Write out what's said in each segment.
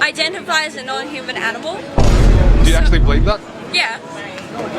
identify as a non-human animal. Do you actually believe that? Yeah.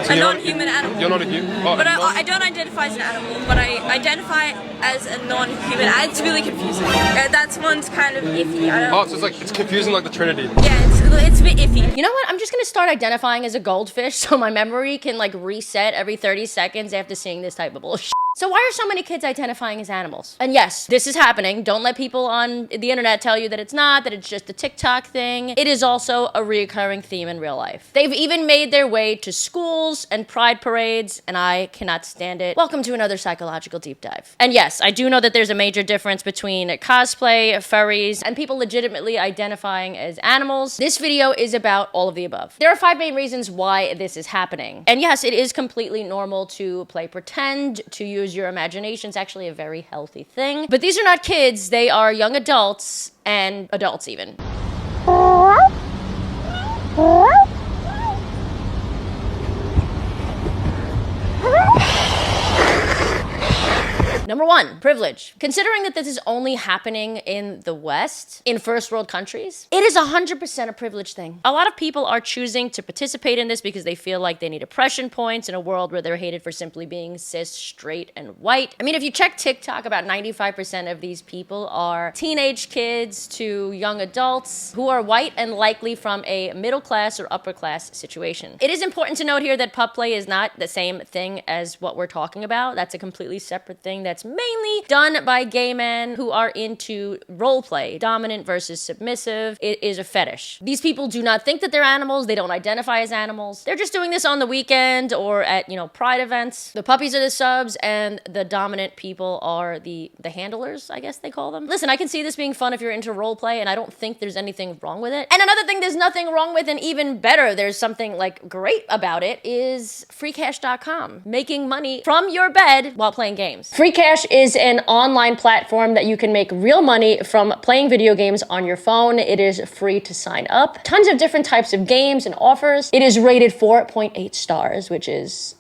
So A non-human animal. You're not a human? Oh, But I don't identify as an animal, but I identify as a non-human. It's really confusing. That one's kind of iffy. Oh, so it's confusing like the Trinity. Yeah, it's a bit iffy. You know what? I'm just gonna start identifying as a goldfish so my memory can like reset every 30 seconds after seeing this type of bullshit. So why are so many kids identifying as animals? And yes, this is happening. Don't let people on the internet tell you that it's not, that it's just a TikTok thing. It is also a reoccurring theme in real life. They've even made their way to schools and pride parades, and I cannot stand it. Welcome to another psychological deep dive. And yes, I do know that there's a major difference between cosplay, furries, and people legitimately identifying as animals. This video is about all of the above. There are 5 main reasons why this is happening. And yes, it is completely normal to play pretend, to use your imagination. It's actually a very healthy thing. But these are not kids, they are young adults, and adults even. Number 1, privilege. Considering that this is only happening in the West, in first world countries, it is 100% a privilege thing. A lot of people are choosing to participate in this because they feel like they need oppression points in a world where they're hated for simply being cis, straight, and white. I mean, if you check TikTok, about 95% of these people are teenage kids to young adults who are white and likely from a middle class or upper class situation. It is important to note here that pup play is not the same thing as what we're talking about. That's a completely separate thing that's mainly done by gay men who are into role play, dominant versus submissive. It is a fetish. These people do not think that they're animals. They don't identify as animals. They're just doing this on the weekend or at, pride events. The puppies are the subs and the dominant people are the handlers, I guess they call them. Listen, I can see this being fun if you're into role play, and I don't think there's anything wrong with it. And another thing there's nothing wrong with, and even better, there's something like great about it, is freecash.com. Making money from your bed while playing games. Freecash is an online platform that you can make real money from playing video games on your phone. It is free to sign up. Tons of different types of games and offers. It is rated 4.8 stars, which is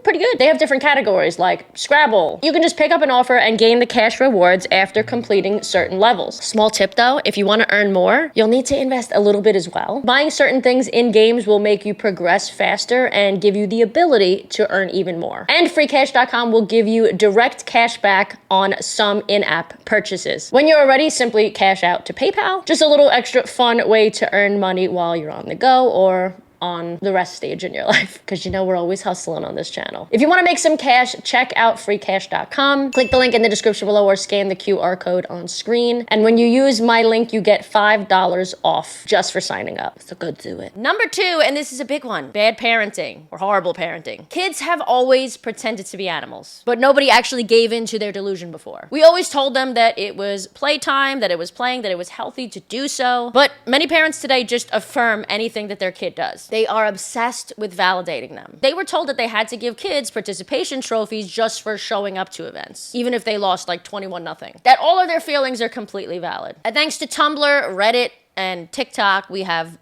pretty good. They have different categories like Scrabble. You can just pick up an offer and gain the cash rewards after completing certain levels. Small tip though, if you want to earn more, you'll need to invest a little bit as well. Buying certain things in games will make you progress faster and give you the ability to earn even more. And freecash.com will give you direct cash back on some in-app purchases. When you're ready, simply cash out to PayPal. Just a little extra fun way to earn money while you're on the go or on the rest stage in your life, because we're always hustling on this channel. If you want to make some cash, check out freecash.com. Click the link in the description below or scan the QR code on screen. And when you use my link, you get $5 off just for signing up. So go do it. Number 2, and this is a big one, bad parenting or horrible parenting. Kids have always pretended to be animals, but nobody actually gave in to their delusion before. We always told them that it was playtime, that it was playing, that it was healthy to do so. But many parents today just affirm anything that their kid does. They are obsessed with validating them. They were told that they had to give kids participation trophies just for showing up to events, even if they lost like 21-0. That all of their feelings are completely valid. And thanks to Tumblr, Reddit, and TikTok, we have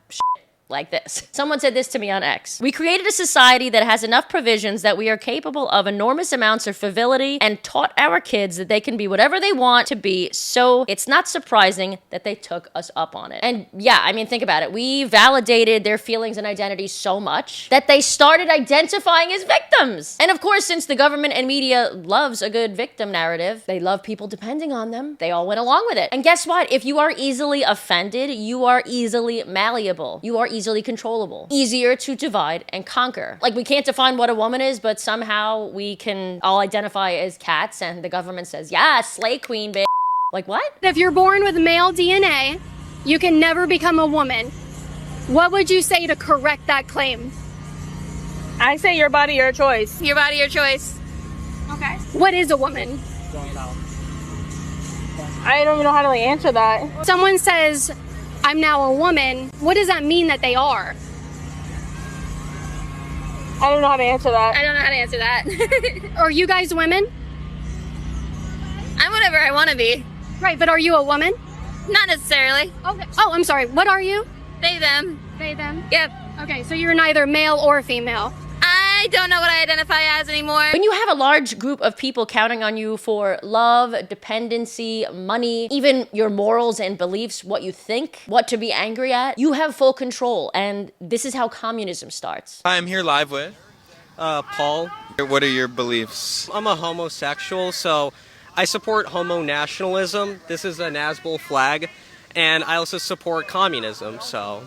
like this. Someone said this to me on X. We created a society that has enough provisions that we are capable of enormous amounts of frivolity and taught our kids that they can be whatever they want to be, so it's not surprising that they took us up on it. And yeah, I mean, think about it. We validated their feelings and identities so much that they started identifying as victims. And of course, since the government and media loves a good victim narrative, they love people depending on them, they all went along with it. And guess what? If you are easily offended, you are easily malleable. You are easily controllable, easier to divide and conquer. Like, we can't define what a woman is, but somehow we can all identify as cats, and the government says, yeah, slay queen, bitch. Like, what? If you're born with male DNA, you can never become a woman. What would you say to correct that claim? I say your body, your choice. Your body, your choice. Okay. What is a woman? I don't even know how to answer that. Someone says, I'm now a woman. What does that mean that they are? I don't know how to answer that. I don't know how to answer that. Are you guys women? I'm whatever I want to be. Right, but are you a woman? Not necessarily. Okay. Oh, I'm sorry. What are you? They, them. They, them? Yep. Okay, so you're neither male or female. I'm I don't know what I identify as anymore. When you have a large group of people counting on you for love, dependency, money, even your morals and beliefs, what you think, what to be angry at, you have full control. And this is how communism starts. I'm here live with Paul. What are your beliefs? I'm a homosexual, so I support homo nationalism. This is a Nazgul flag, and I also support communism, so.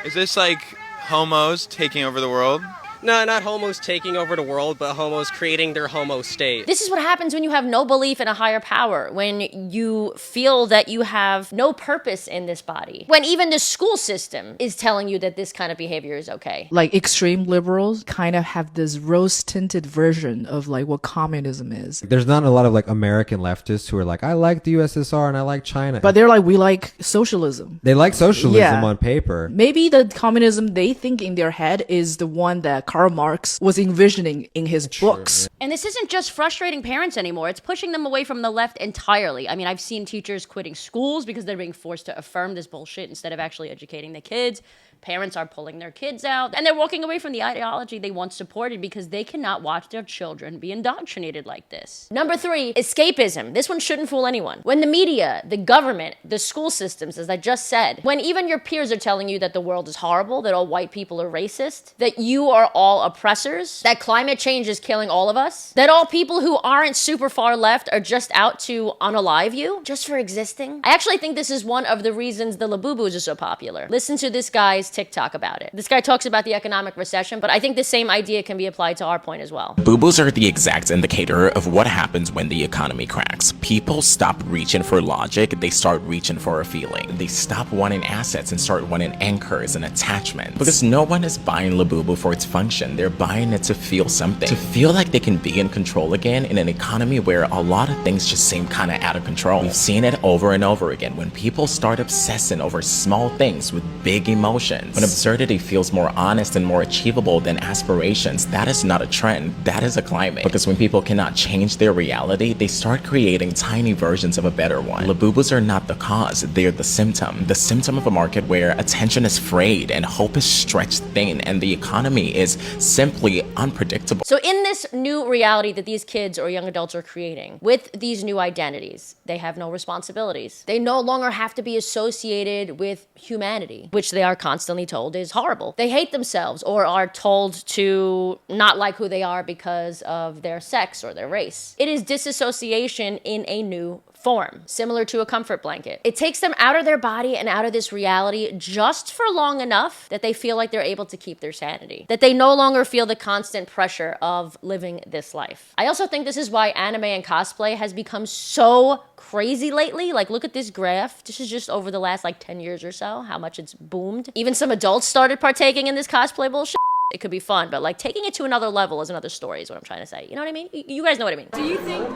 Is this like homos taking over the world? No, not homos taking over the world, but homos creating their homo state. This is what happens when you have no belief in a higher power, when you feel that you have no purpose in this body, when even the school system is telling you that this kind of behavior is okay. Like extreme liberals kind of have this rose-tinted version of like what communism is. There's not a lot of like American leftists who are like, I like the USSR and I like China. But they're like, we like socialism. They like socialism Yeah. on paper. Maybe the communism they think in their head is the one that Karl Marx was envisioning in his books. And this isn't just frustrating parents anymore. It's pushing them away from the left entirely. I mean, I've seen teachers quitting schools because they're being forced to affirm this bullshit instead of actually educating the kids. Parents are pulling their kids out, and they're walking away from the ideology they once supported because they cannot watch their children be indoctrinated like this. Number 3, escapism. This one shouldn't fool anyone. When the media, the government, the school systems, as I just said, when even your peers are telling you that the world is horrible, that all white people are racist, that you are all oppressors, that climate change is killing all of us, that all people who aren't super far left are just out to unalive you just for existing. I actually think this is one of the reasons the Labubus are so popular. Listen to this guy's TikTok about it. This guy talks about the economic recession, but I think the same idea can be applied to our point as well. Boo-boos are the exact indicator of what happens when the economy cracks. People stop reaching for logic, they start reaching for a feeling. They stop wanting assets and start wanting anchors and attachments. Because no one is buying Labubu for its function, they're buying it to feel something. To feel like they can be in control again in an economy where a lot of things just seem kinda out of control. We've seen it over and over again when people start obsessing over small things with big emotions. When absurdity feels more honest and more achievable than aspirations, that is not a trend, that is a climate. Because when people cannot change their reality, they start creating tiny versions of a better one. Labubus are not the cause, they're the symptom. The symptom of a market where attention is frayed and hope is stretched thin and the economy is simply unpredictable. So in this new reality that these kids or young adults are creating, with these new identities, they have no responsibilities. They no longer have to be associated with humanity, which they are constantly told is horrible. They hate themselves or are told to not like who they are because of their sex or their race. It is disassociation in a new form, similar to a comfort blanket. It takes them out of their body and out of this reality just for long enough that they feel like they're able to keep their sanity, that they no longer feel the constant pressure of living this life. I also think this is why anime and cosplay has become so crazy lately. Like, look at this graph. This is just over the last like 10 years or so, how much it's boomed. Even some adults started partaking in this cosplay bullshit. It could be fun, but like taking it to another level is another story is what I'm trying to say. You know what I mean? You guys know what I mean. Do you think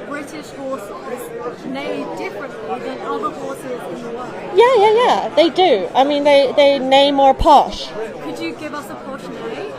British horses neigh differently than other horses in the world? Yeah, they do. I mean, they neigh more posh. Could you give us a posh neigh?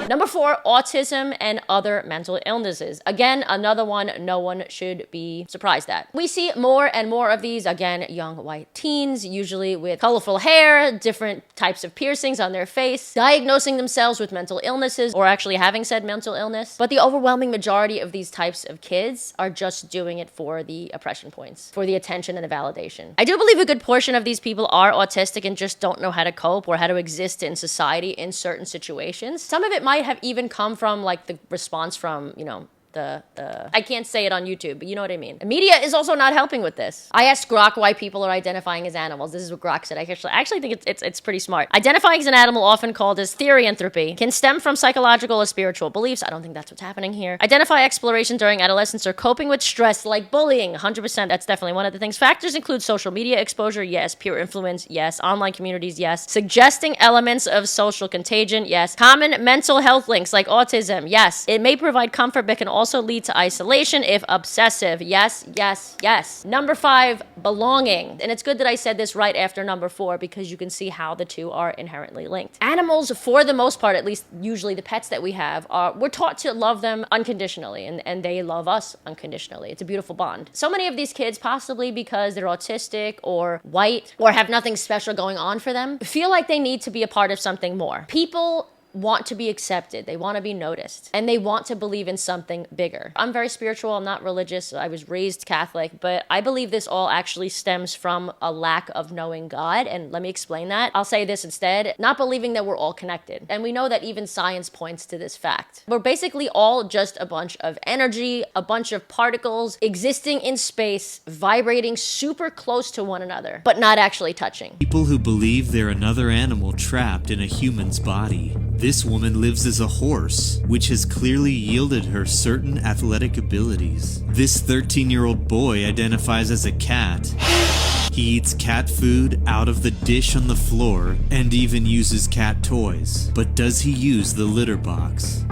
Number 4, autism and other mental illnesses. Again, another one no one should be surprised at. We see more and more of these, again, young white teens, usually with colorful hair, different types of piercings on their face, diagnosing themselves with mental illnesses or actually having said mental illness. But the overwhelming majority of these types of kids are just doing it for the oppression points, for the attention and the validation. I do believe a good portion of these people are autistic and just don't know how to cope or how to exist in society in certain situations. Some of it might have even come from like the response from, you know, I can't say it on YouTube, but you know what I mean. The media is also not helping with this. I asked Grok why people are identifying as animals. This is what Grok said. I actually think it's pretty smart. Identifying as an animal, often called as theory-anthropy, can stem from psychological or spiritual beliefs. I don't think that's what's happening here. Identify exploration during adolescence or coping with stress like bullying. 100%, that's definitely one of the things. Factors include social media exposure, yes. Peer influence, yes. Online communities, yes. Suggesting elements of social contagion, yes. Common mental health links like autism, yes. It may provide comfort but can also also lead to isolation if obsessive. Yes, yes, yes. Number 5, belonging. And it's good that I said this right after number 4 because you can see how the two are inherently linked. Animals, for the most part, at least usually the pets that we have, we're taught to love them unconditionally, and they love us unconditionally. It's a beautiful bond. So many of these kids, possibly because they're autistic or white or have nothing special going on for them, feel like they need to be a part of something more. People want to be accepted, they want to be noticed, and they want to believe in something bigger. I'm very spiritual, I'm not religious, I was raised Catholic, but I believe this all actually stems from a lack of knowing God, and let me explain that. I'll say this instead, not believing that we're all connected. And we know that even science points to this fact. We're basically all just a bunch of energy, a bunch of particles existing in space, vibrating super close to one another, but not actually touching. People who believe they're another animal trapped in a human's body. This woman lives as a horse, which has clearly yielded her certain athletic abilities. This 13-year-old boy identifies as a cat. He eats cat food out of the dish on the floor and even uses cat toys. But does he use the litter box?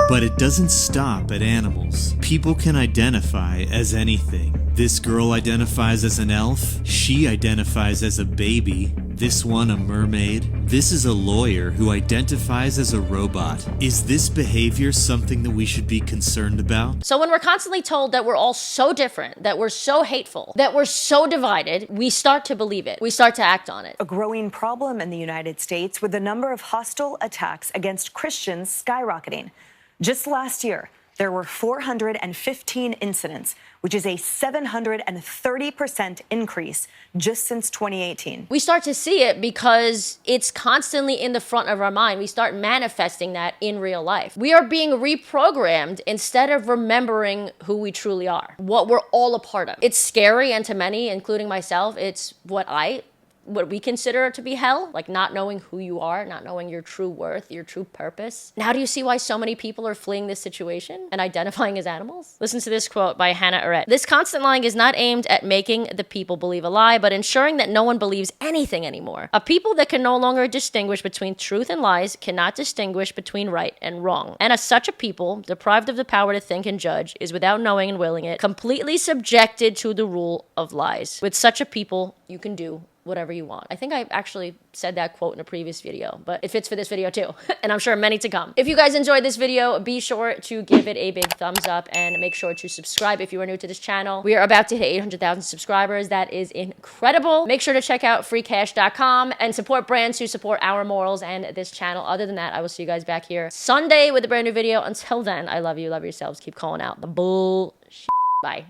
But it doesn't stop at animals. People can identify as anything. This girl identifies as an elf. She identifies as a baby. This one a mermaid. This is a lawyer who identifies as a robot. Is this behavior something that we should be concerned about? So when we're constantly told that we're all so different, that we're so hateful, that we're so divided, we start to believe it. We start to act on it. A growing problem in the United States with the number of hostile attacks against Christians skyrocketing. Just last year, there were 415 incidents, which is a 730% increase just since 2018. We start to see it because it's constantly in the front of our mind. We start manifesting that in real life. We are being reprogrammed instead of remembering who we truly are, what we're all a part of. It's scary, and to many, including myself, it's what we consider to be hell, like not knowing who you are, not knowing your true worth, your true purpose. Now do you see why so many people are fleeing this situation and identifying as animals? Listen to this quote by Hannah Arendt. This constant lying is not aimed at making the people believe a lie, but ensuring that no one believes anything anymore. A people that can no longer distinguish between truth and lies cannot distinguish between right and wrong. And as such a people, deprived of the power to think and judge, is without knowing and willing it, completely subjected to the rule of lies. With such a people, you can do whatever you want. I think I actually said that quote in a previous video, but it fits for this video too, and I'm sure many to come. If you guys enjoyed this video, be sure to give it a big thumbs up and make sure to subscribe if you are new to this channel. We are about to hit 800,000 subscribers. That is incredible. Make sure to check out freecash.com and support brands who support our morals and this channel. Other than that, I will see you guys back here Sunday with a brand new video. Until then, I love you, love yourselves. Keep calling out the bullshit. Bye.